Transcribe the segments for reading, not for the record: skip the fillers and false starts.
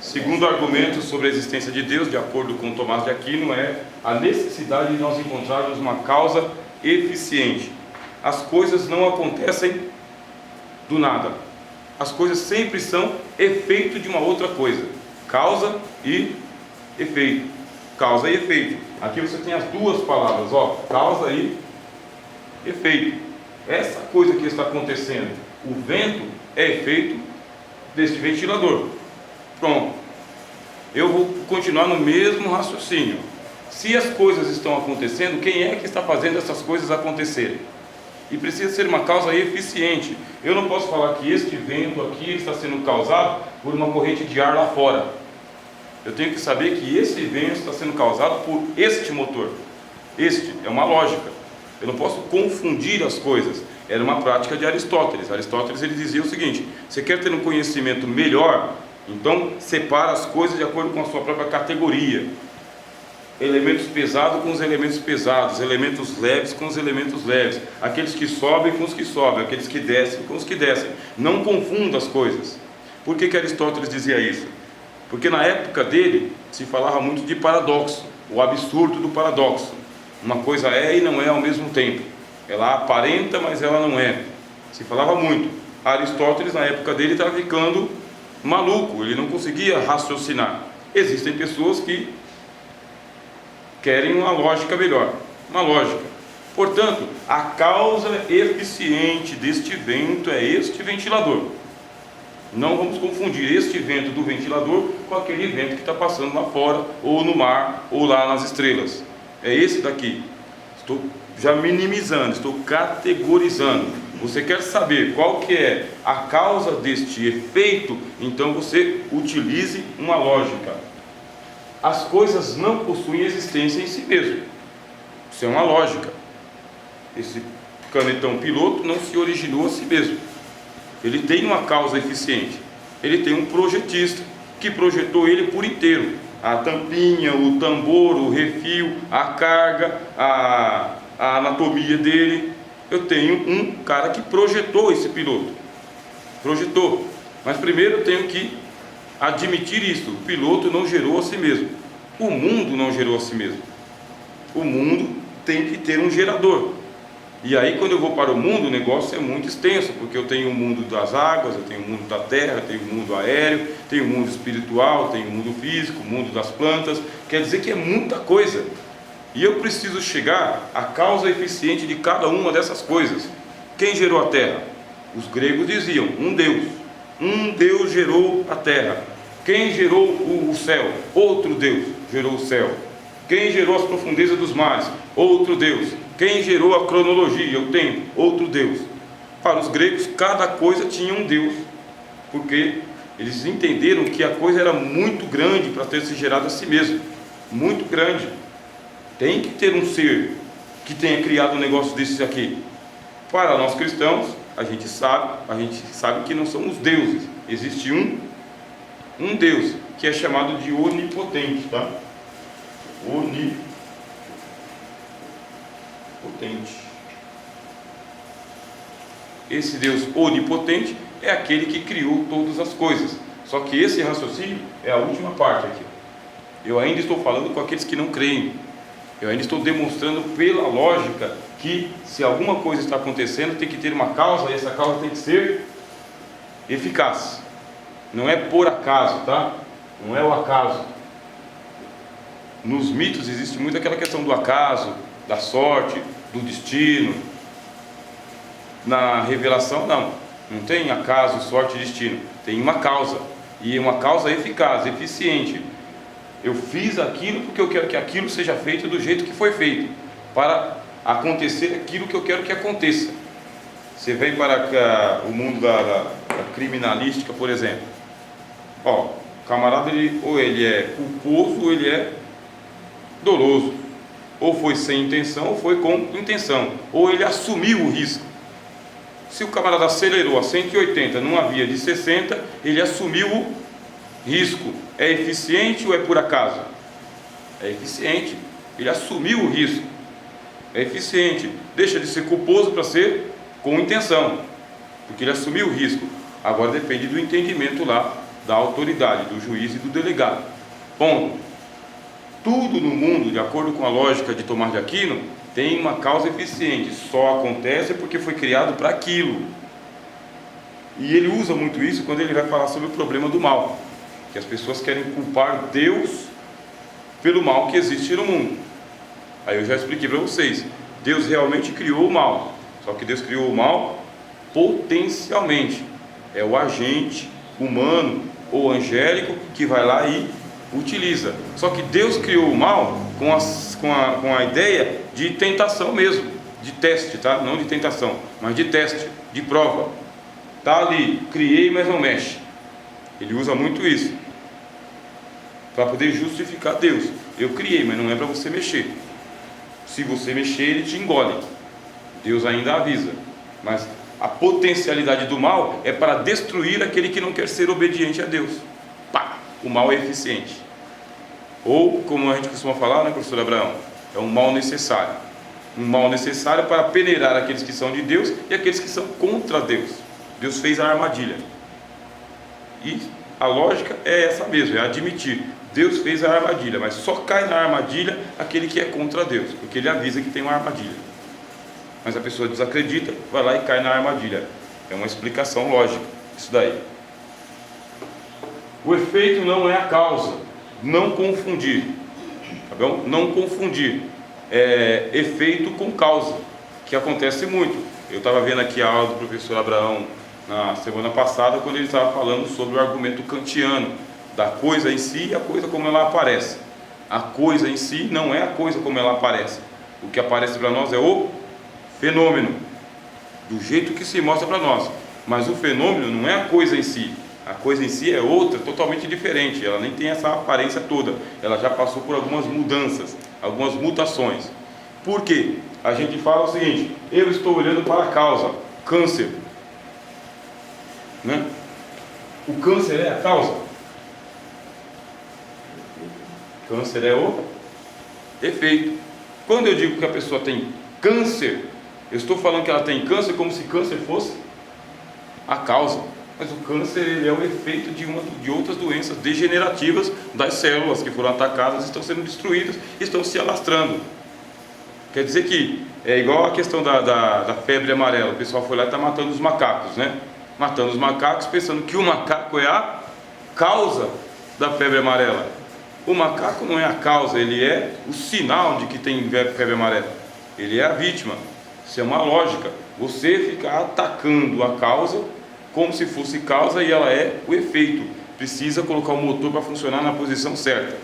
Segundo argumento sobre a existência de Deus, de acordo com Tomás de Aquino, é a necessidade de nós encontrarmos uma causa eficiente. As coisas não acontecem do nada. As coisas sempre são efeito de uma outra coisa. Causa e efeito. Causa e efeito. Aqui você tem as duas palavras, ó, causa e efeito. Essa coisa que está acontecendo, o vento, é efeito deste ventilador. Pronto. Eu vou continuar no mesmo raciocínio. Se as coisas estão acontecendo, quem é que está fazendo essas coisas acontecerem? E precisa ser uma causa eficiente. Eu não posso falar que este vento aqui está sendo causado por uma corrente de ar lá fora. Eu tenho que saber que esse vento está sendo causado por este motor. Este é uma lógica. Eu não posso confundir as coisas. Era uma prática de Aristóteles. Aristóteles ele dizia o seguinte: você quer ter um conhecimento melhor? Então separa as coisas de acordo com a sua própria categoria. Elementos pesados com os elementos pesados, elementos leves com os elementos leves, aqueles que sobem com os que sobem, aqueles que descem com os que descem. Não confunda as coisas. Por que Aristóteles dizia isso? Porque na época dele se falava muito de paradoxo, o absurdo do paradoxo. Uma coisa é e não é ao mesmo tempo. Ela aparenta, mas ela não é. Se falava muito. Aristóteles na época dele estava ficando maluco, ele não conseguia raciocinar. Existem pessoas que querem uma lógica melhor, uma lógica. Portanto, a causa eficiente deste vento é este ventilador. Não vamos confundir este vento do ventilador com aquele vento que está passando lá fora, ou no mar, ou lá nas estrelas. É esse daqui. Estou já minimizando, estou categorizando. Você quer saber qual que é a causa deste efeito? Então você utilize uma lógica. As coisas não possuem existência em si mesmo. Isso é uma lógica. Esse canetão piloto não se originou a si mesmo. Ele tem uma causa eficiente. Ele tem um projetista que projetou ele por inteiro. A tampinha, o tambor, o refil, a carga, a anatomia dele. Eu tenho um cara que projetou esse piloto. Projetou. Mas primeiro eu tenho que admitir isso. O piloto não gerou a si mesmo. O mundo não gerou a si mesmo. O mundo tem que ter um gerador. E aí quando eu vou para o mundo, o negócio é muito extenso, porque eu tenho o mundo das águas, eu tenho o mundo da terra, eu tenho o mundo aéreo, tenho o mundo espiritual, tenho o mundo físico, o mundo das plantas. Quer dizer que é muita coisa. E eu preciso chegar à causa eficiente de cada uma dessas coisas. Quem gerou a terra? Os gregos diziam, um Deus. Um Deus gerou a terra. Quem gerou o céu? Outro Deus gerou o céu. Quem gerou as profundezas dos mares? Outro Deus. Quem gerou a cronologia, o tempo? Outro Deus. Para os gregos, cada coisa tinha um Deus, porque eles entenderam que a coisa era muito grande para ter se gerado a si mesmo. Muito grande. Tem que ter um ser que tenha criado um negócio desses aqui. Para nós cristãos, a gente sabe que não somos deuses. Existe um Deus que é chamado de onipotente, tá? Onipotente. Esse Deus onipotente é aquele que criou todas as coisas. Só que esse raciocínio é a última parte aqui. Eu ainda estou falando com aqueles que não creem. Eu ainda estou demonstrando pela lógica que se alguma coisa está acontecendo, tem que ter uma causa, e essa causa tem que ser eficaz. Não é por acaso, tá? Não é o acaso. Nos mitos existe muito aquela questão do acaso, da sorte, do destino. Na revelação não tem acaso, sorte e destino. Tem uma causa, e uma causa eficaz, eficiente. Eu fiz aquilo porque eu quero que aquilo seja feito do jeito que foi feito, para acontecer aquilo que eu quero que aconteça. Você vem para o mundo da criminalística, por exemplo. Ó, o camarada, ou ele é culposo ou ele é doloso. Ou foi sem intenção ou foi com intenção. Ou ele assumiu o risco. Se o camarada acelerou a 180 numa via de 60, ele assumiu o risco. É eficiente ou é por acaso? É eficiente. Ele assumiu o risco. É eficiente. Deixa de ser culposo para ser com intenção, porque ele assumiu o risco. Agora depende do entendimento lá da autoridade, do juiz e do delegado. Ponto. Tudo no mundo, de acordo com a lógica de Tomás de Aquino, tem uma causa eficiente, só acontece porque foi criado para aquilo. E ele usa muito isso quando ele vai falar sobre o problema do mal, que as pessoas querem culpar Deus pelo mal que existe no mundo. Aí eu já expliquei para vocês, Deus realmente criou o mal, só que Deus criou o mal potencialmente. É o agente humano ou angélico que vai lá e utiliza. Só que Deus criou o mal com a ideia de tentação mesmo, de teste, tá? Não de tentação, mas de teste, de prova. Tá ali, criei, mas não mexe. Ele usa muito isso para poder justificar Deus. Eu criei, mas não é para você mexer. Se você mexer, ele te engole. Deus ainda avisa, mas a potencialidade do mal é para destruir aquele que não quer ser obediente a Deus. Pá! O mal é eficiente. Ou, como a gente costuma falar, né, professor Abraão? É um mal necessário. Um mal necessário para peneirar aqueles que são de Deus e aqueles que são contra Deus. Deus fez a armadilha. E a lógica é essa mesmo, é admitir. Deus fez a armadilha, mas só cai na armadilha aquele que é contra Deus, porque ele avisa que tem uma armadilha. Mas a pessoa desacredita, vai lá e cai na armadilha. É uma explicação lógica, isso daí. O efeito não é a causa. Não confundir. Tá bom? Não confundir efeito com causa, que acontece muito. Eu estava vendo aqui a aula do professor Abraão na semana passada, quando ele estava falando sobre o argumento kantiano, da coisa em si e a coisa como ela aparece. A coisa em si não é a coisa como ela aparece. O que aparece para nós é o fenômeno, do jeito que se mostra para nós. Mas o fenômeno não é a coisa em si. A coisa em si é outra, totalmente diferente. Ela nem tem essa aparência toda. Ela já passou por algumas mudanças, algumas mutações. Por quê? A gente fala o seguinte: eu estou olhando para a causa, câncer, né? O câncer é a causa? Câncer é o efeito. Quando eu digo que a pessoa tem câncer, eu estou falando que ela tem câncer como se câncer fosse a causa. Mas o câncer, ele é o efeito de outras doenças degenerativas das células que foram atacadas, estão sendo destruídas, estão se alastrando. Quer dizer que é igual a questão da febre amarela. O pessoal foi lá e está matando os macacos, né? Matando os macacos pensando que o macaco é a causa da febre amarela. O macaco não é a causa, ele é o sinal de que tem febre amarela. Ele é a vítima. Isso é uma lógica. Você fica atacando a causa como se fosse causa e ela é o efeito. Precisa colocar o motor para funcionar na posição certa.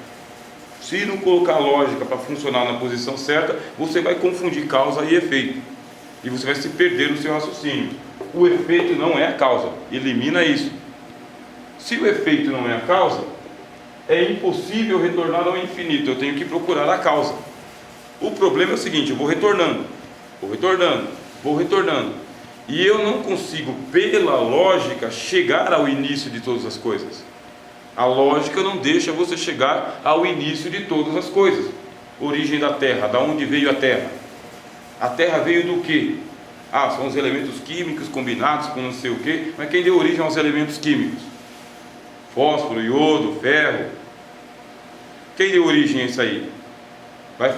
Se não colocar a lógica para funcionar na posição certa, você vai confundir causa e efeito. E você vai se perder no seu raciocínio. O efeito não é a causa. Elimina isso. Se o efeito não é a causa, é impossível retornar ao infinito. Eu tenho que procurar a causa. O problema é o seguinte: eu vou retornando, e eu não consigo, pela lógica, chegar ao início de todas as coisas. A lógica não deixa você chegar ao início de todas as coisas. Origem da Terra, da onde veio a Terra? A Terra veio do quê? Ah, são os elementos químicos combinados com não sei o quê. Mas quem deu origem aos elementos químicos? Fósforo, iodo, ferro. Quem deu origem a isso aí? Vai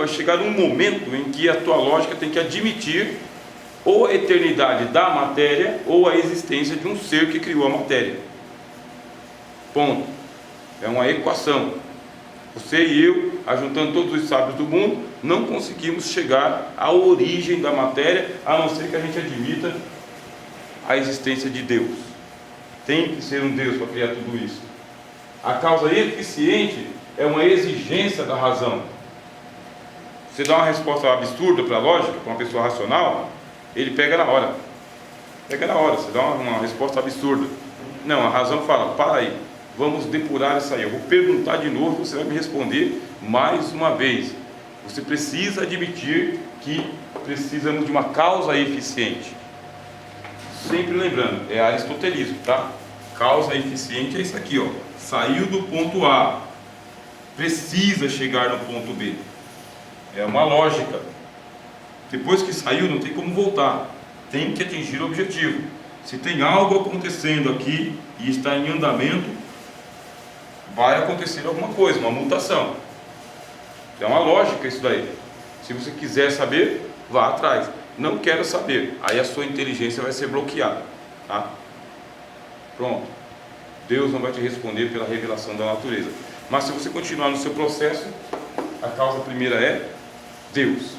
chegar um momento em que a tua lógica tem que admitir ou a eternidade da matéria ou a existência de um ser que criou a matéria. Ponto. É uma equação. Você e eu, ajuntando todos os sábios do mundo, não conseguimos chegar à origem da matéria, a não ser que a gente admita a existência de Deus. Tem que ser um Deus para criar tudo isso. A causa eficiente é uma exigência da razão. Você dá uma resposta absurda para a lógica, para uma pessoa racional, ele pega na hora. Você dá uma resposta absurda. Não, a razão fala: para aí, vamos depurar isso aí. Eu vou perguntar de novo, você vai me responder mais uma vez. Você precisa admitir que precisamos de uma causa eficiente. Sempre lembrando, é aristotelismo, tá? Causa eficiente é isso aqui, ó. Saiu do ponto A, precisa chegar no ponto B. É uma lógica. Depois que saiu, não tem como voltar. Tem que atingir o objetivo. Se tem algo acontecendo aqui e está em andamento, vai acontecer alguma coisa, uma mutação. É uma lógica isso daí. Se você quiser saber, vá atrás. Não quero saber, aí a sua inteligência vai ser bloqueada, tá? Pronto. Deus não vai te responder pela revelação da natureza. Mas se você continuar no seu processo, a causa primeira é Deus.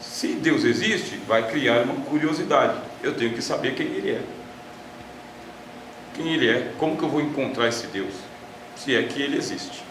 Se Deus existe, vai criar uma curiosidade. Eu tenho que saber quem Ele é. Quem Ele é, como que eu vou encontrar esse Deus? Se é que Ele existe.